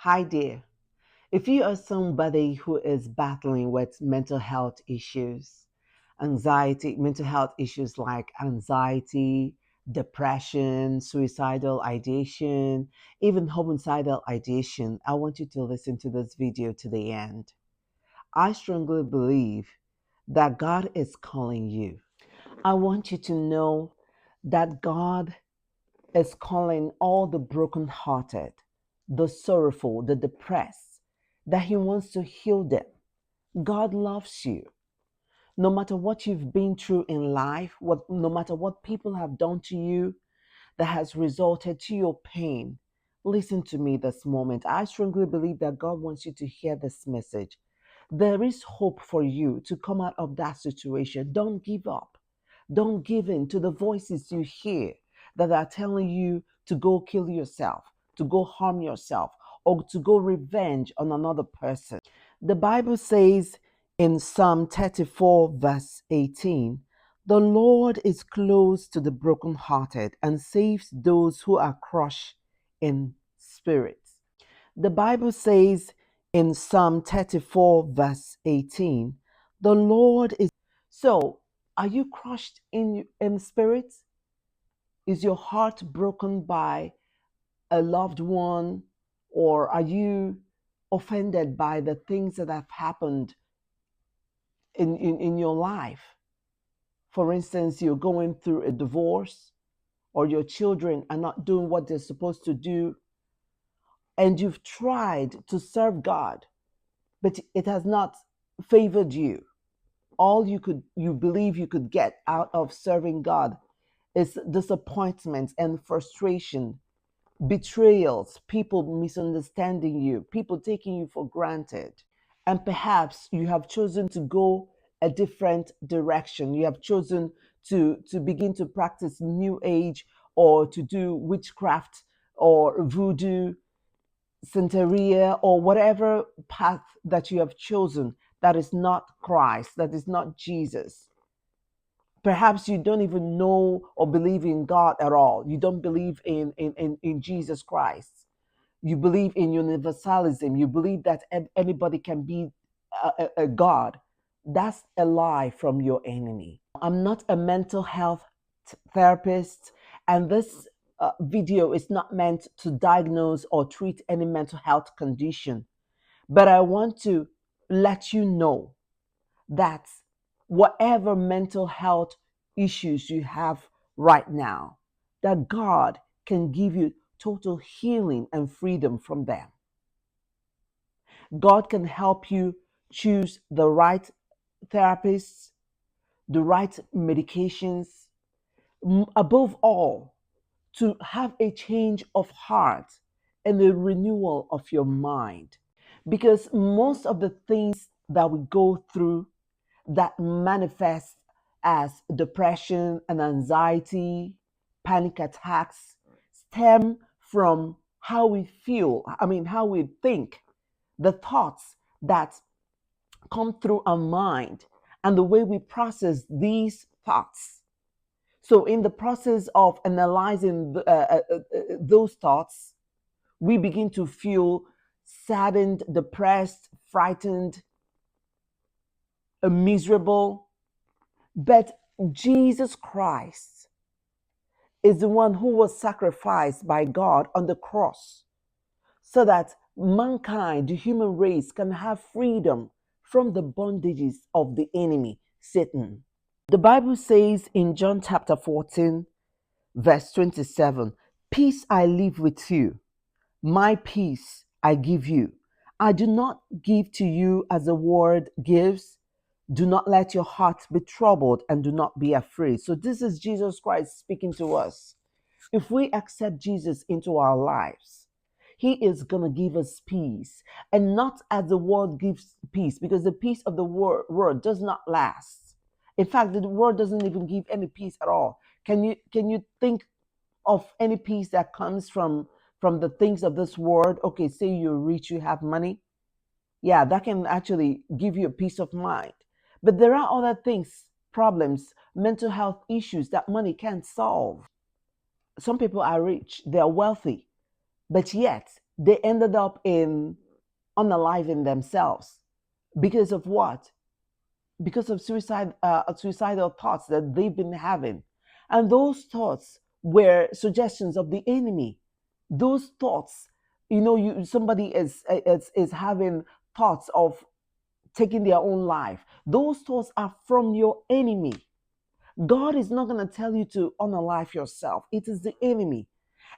Hi there. If you are somebody who is battling with mental health issues, mental health issues like anxiety, depression, suicidal ideation, even homicidal ideation, I want you to listen to this video to the end. I strongly believe that God is calling you. I want you to know that God is calling all the brokenhearted, the sorrowful, the depressed, that He wants to heal them. God loves you. No matter what you've been through in life, no matter what people have done to you that has resulted to your pain, listen to me this moment. I strongly believe that God wants you to hear this message. There is hope for you to come out of that situation. Don't give up. Don't give in to the voices you hear that are telling you to go kill yourself, to go harm yourself, or to go revenge on another person. The Bible says in Psalm 34, verse 18, the Lord is close to the brokenhearted and saves those who are crushed in spirit. The Bible says in Psalm 34, verse 18, the Lord is. So, are you crushed in spirit? Is your heart broken by a loved one? Or are you offended by the things that have happened in your life? For instance, you're going through a divorce, or your children are not doing what they're supposed to do, and you've tried to serve God, but it has not favored you. All you believe you could get out of serving God is disappointment and frustration, betrayals, people misunderstanding you, people taking you for granted. And perhaps you have chosen to go a different direction. You have chosen to begin to practice new age, or to do witchcraft or voodoo, Santeria, or whatever path that you have chosen that is not Christ, that is not Jesus. Perhaps you don't even know or believe in God at all. You don't believe in Jesus Christ. You believe in universalism. You believe that anybody can be a God. That's a lie from your enemy. I'm not a mental health therapist, and this video is not meant to diagnose or treat any mental health condition. But I want to let you know that whatever mental health issues you have right now, that God can give you total healing and freedom from them. God can help you choose the right therapists, the right medications, above all, to have a change of heart and a renewal of your mind. Because most of the things that we go through that manifest as depression and anxiety, panic attacks, stem from how we feel, how we think, the thoughts that come through our mind, and the way we process these thoughts. So, in the process of analyzing those thoughts, we begin to feel saddened, depressed, frightened, miserable. But Jesus Christ is the one who was sacrificed by God on the cross so that mankind, the human race, can have freedom from the bondages of the enemy, Satan. The Bible says in John chapter 14, verse 27, peace I leave with you, my peace I give you. I do not give to you as the world gives. Do not let your heart be troubled and do not be afraid. So, this is Jesus Christ speaking to us. If we accept Jesus into our lives, He is going to give us peace, and not as the world gives peace, because the peace of the world does not last. In fact, the world doesn't even give any peace at all. Can you think of any peace that comes from the things of this world? Okay, say you're rich, you have money. Yeah, that can actually give you a peace of mind. But there are other things, problems, mental health issues that money can't solve. Some people are rich, they're wealthy, but yet They ended up in unaliving themselves because of what? Because of suicidal thoughts that they've been having. And those thoughts were suggestions of the enemy. Those thoughts, somebody is having thoughts of taking their own life. Those thoughts are from your enemy. God is not going to tell you to unalive yourself. It is the enemy.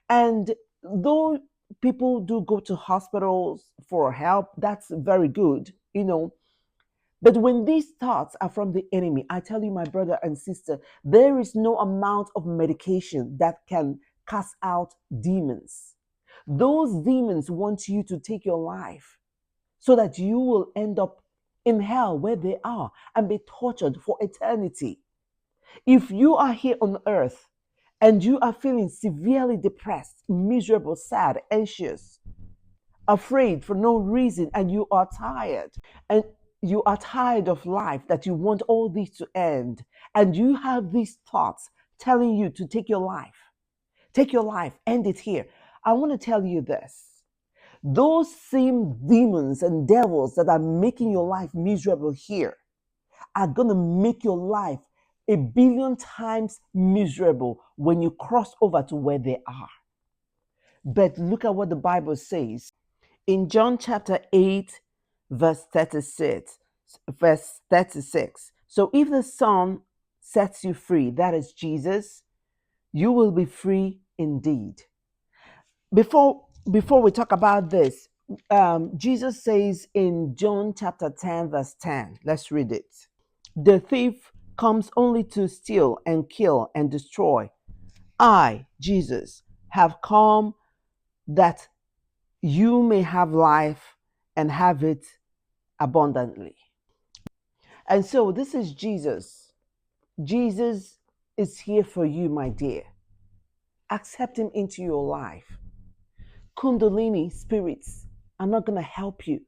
And though people do go to hospitals for help, that's very good. But when these thoughts are from the enemy, I tell you, my brother and sister, there is no amount of medication that can cast out demons. Those demons want you to take your life so that you will end up in hell where they are and be tortured for eternity. If you are here on earth and you are feeling severely depressed, miserable, sad, anxious, afraid for no reason, and you are tired of life, that you want all this to end, and you have these thoughts telling you to take your life, end it here. I want to tell you this. Those same demons and devils that are making your life miserable here are going to make your life a billion times miserable when you cross over to where they are. But look at what the Bible says in John chapter 8, verse 36. Verse 36. So if the Son sets you free, that is Jesus, you will be free indeed. Before we talk about this, Jesus says in John chapter 10, verse 10, let's read it. The thief comes only to steal and kill and destroy. I, Jesus, have come that you may have life and have it abundantly. And so this is Jesus. Jesus is here for you, my dear. Accept him into your life. Kundalini spirits are not going to help you.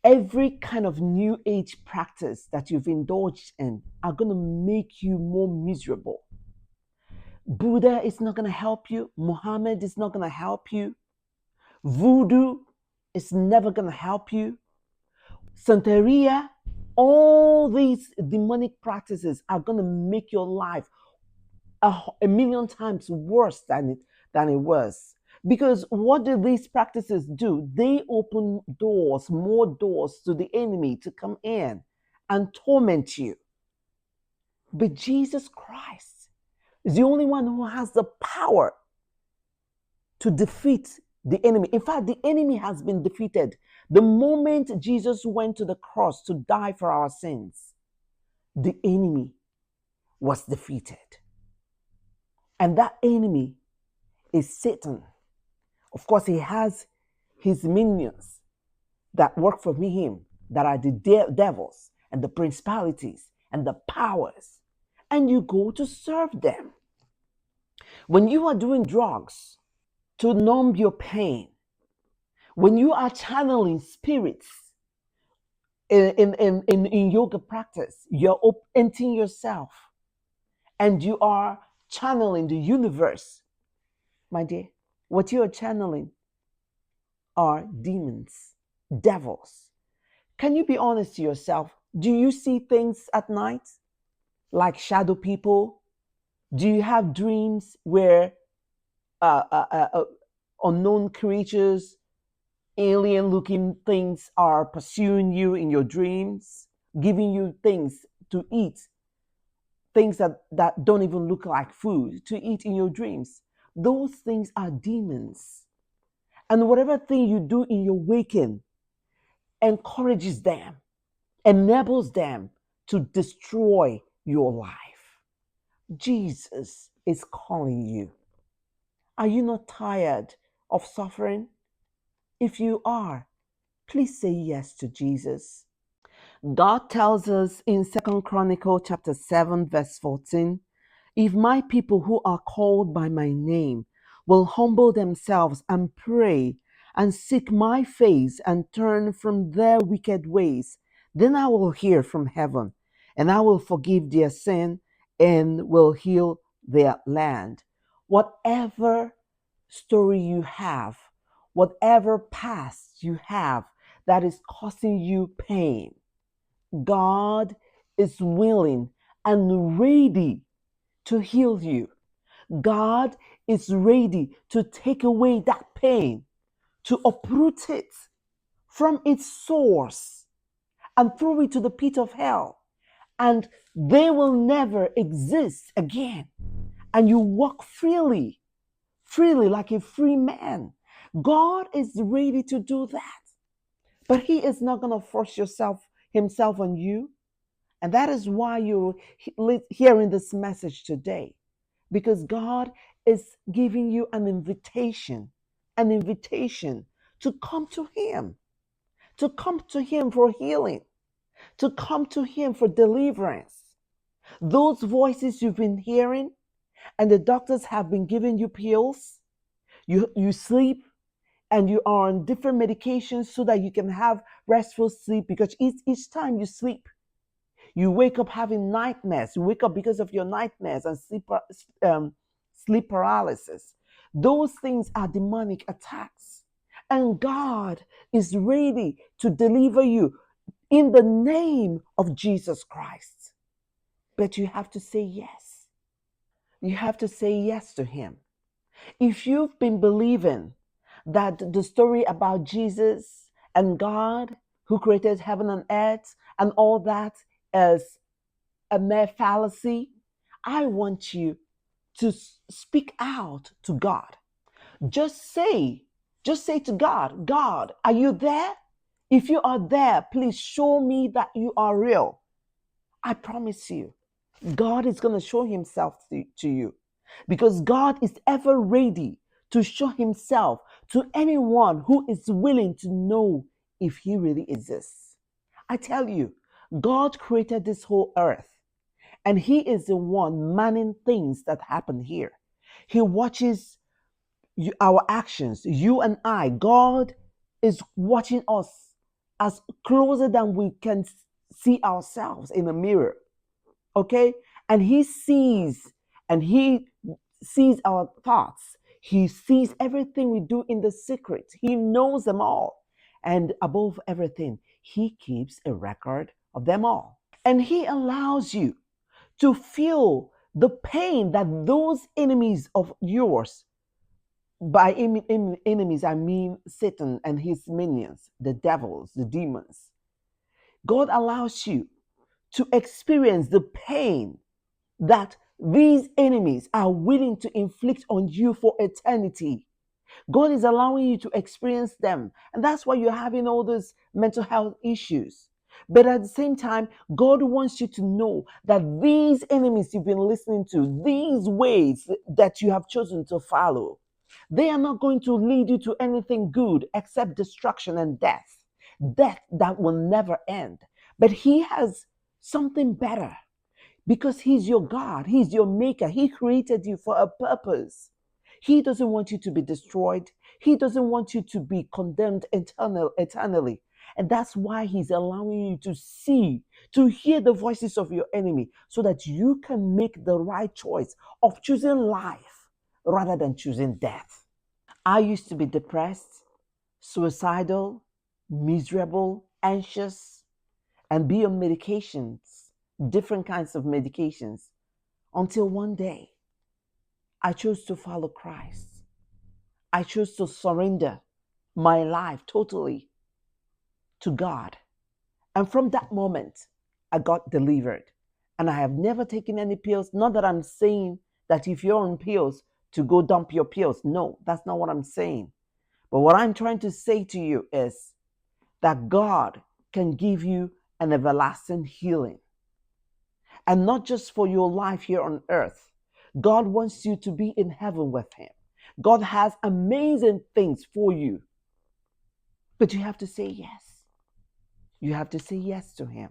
Every kind of new age practice that you've indulged in are going to make you more miserable. Buddha is not going to help you. Muhammad is not going to help you. Voodoo is never going to help you. Santeria, all these demonic practices are going to make your life a million times worse than it was. Because what do these practices do? They open doors, more doors to the enemy to come in and torment you. But Jesus Christ is the only one who has the power to defeat the enemy. In fact, the enemy has been defeated. The moment Jesus went to the cross to die for our sins, the enemy was defeated. And that enemy is Satan. Of course, he has his minions that work for him, that are the devils and the principalities and the powers. And you go to serve them. When you are doing drugs to numb your pain, when you are channeling spirits in yoga practice, you're emptying yourself and you are channeling the universe, my dear. What you are channeling are demons, devils. Can you be honest to yourself? Do you see things at night like shadow people? Do you have dreams where uh, uh, uh, uh, unknown creatures, alien looking things are pursuing you in your dreams, giving you things to eat, things that don't even look like food to eat in your dreams? Those things are demons. And whatever thing you do in your waking encourages them, enables them to destroy your life. Jesus is calling you. Are you not tired of suffering? If you are, please say yes to Jesus. God tells us in 2 Chronicle chapter 7 verse 14, if my people who are called by my name will humble themselves and pray and seek my face and turn from their wicked ways, then I will hear from heaven and I will forgive their sin and will heal their land. Whatever story you have, whatever past you have that is causing you pain, God is willing and ready to heal you. God is ready to take away that pain, to uproot it from its source and throw it to the pit of hell. And they will never exist again. And you walk freely, freely like a free man. God is ready to do that. But He is not going to force Himself on you. And that is why you're hearing this message today. Because God is giving you an invitation to come to Him, to come to Him for healing, to come to Him for deliverance. Those voices you've been hearing, and the doctors have been giving you pills, you sleep, and you are on different medications so that you can have restful sleep, because each time you sleep, you wake up having nightmares. You wake up because of your nightmares and sleep paralysis. Those things are demonic attacks. And God is ready to deliver you in the name of Jesus Christ. But you have to say yes. You have to say yes to Him. If you've been believing that the story about Jesus and God who created heaven and earth and all that is a mere fallacy, I want you to speak out to God. Just say, just say to God, God, are you there? If you are there, please show me that you are real. I promise you, God is going to show Himself to you, because God is ever ready to show Himself to anyone who is willing to know if He really exists. I tell you, God created this whole earth. And He is the one manning things that happen here. He watches our actions, you and I. God is watching us as closer than we can see ourselves in a mirror. Okay? And He sees our thoughts. He sees everything we do in the secret. He knows them all. And above everything, He keeps a record of them all. And He allows you to feel the pain that those enemies of yours, by enemies, I mean Satan and his minions, the devils, the demons. God allows you to experience the pain that these enemies are willing to inflict on you for eternity. God is allowing you to experience them. And that's why you're having all those mental health issues. But at the same time, God wants you to know that these enemies you've been listening to, these ways that you have chosen to follow, they are not going to lead you to anything good except destruction and death. Death that will never end. But He has something better, because He's your God, He's your maker. He created you for a purpose. He doesn't want you to be destroyed. He doesn't want you to be condemned eternally. And that's why He's allowing you to see, to hear the voices of your enemy, so that you can make the right choice of choosing life rather than choosing death. I used to be depressed, suicidal, miserable, anxious, and be on medications, different kinds of medications, until one day I chose to follow Christ. I chose to surrender my life totally to God. And from that moment, I got delivered. And I have never taken any pills. Not that I'm saying that if you're on pills, to go dump your pills. No, that's not what I'm saying. But what I'm trying to say to you is that God can give you an everlasting healing. And not just for your life here on earth. God wants you to be in heaven with Him. God has amazing things for you. But you have to say yes. You have to say yes to Him.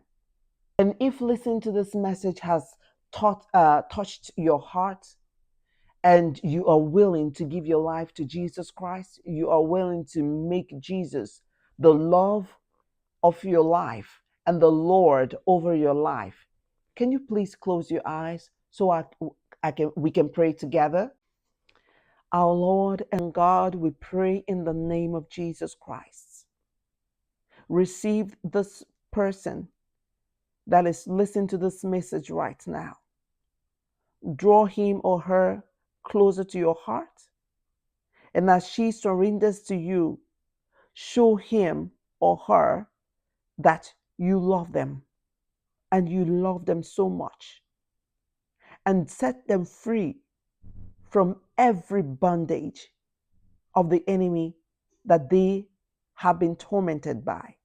And if listening to this message has touched your heart, and you are willing to give your life to Jesus Christ, you are willing to make Jesus the love of your life and the Lord over your life, can you please close your eyes so we can pray together? Our Lord and God, we pray in the name of Jesus Christ. Receive this person that is listening to this message right now. Draw him or her closer to your heart. And as she surrenders to you, show him or her that you love them and you love them so much, and set them free from every bondage of the enemy that they have been tormented by.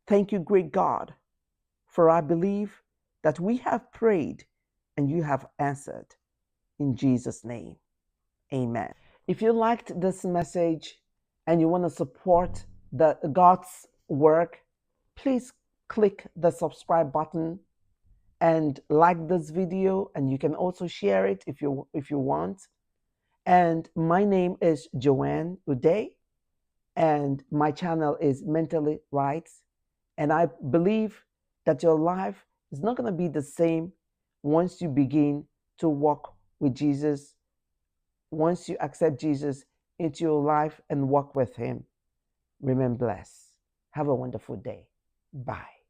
Thank you, great God, for I believe that we have prayed and you have answered. In Jesus' name, amen. If you liked this message and you want to support the God's work, please click the subscribe button and like this video, and you can also share it if you want. And my name is Joanne Uday, and my channel is Mentally Right. And I believe that your life is not going to be the same once you begin to walk with Jesus, once you accept Jesus into your life and walk with him. Remain blessed. Have a wonderful day. Bye.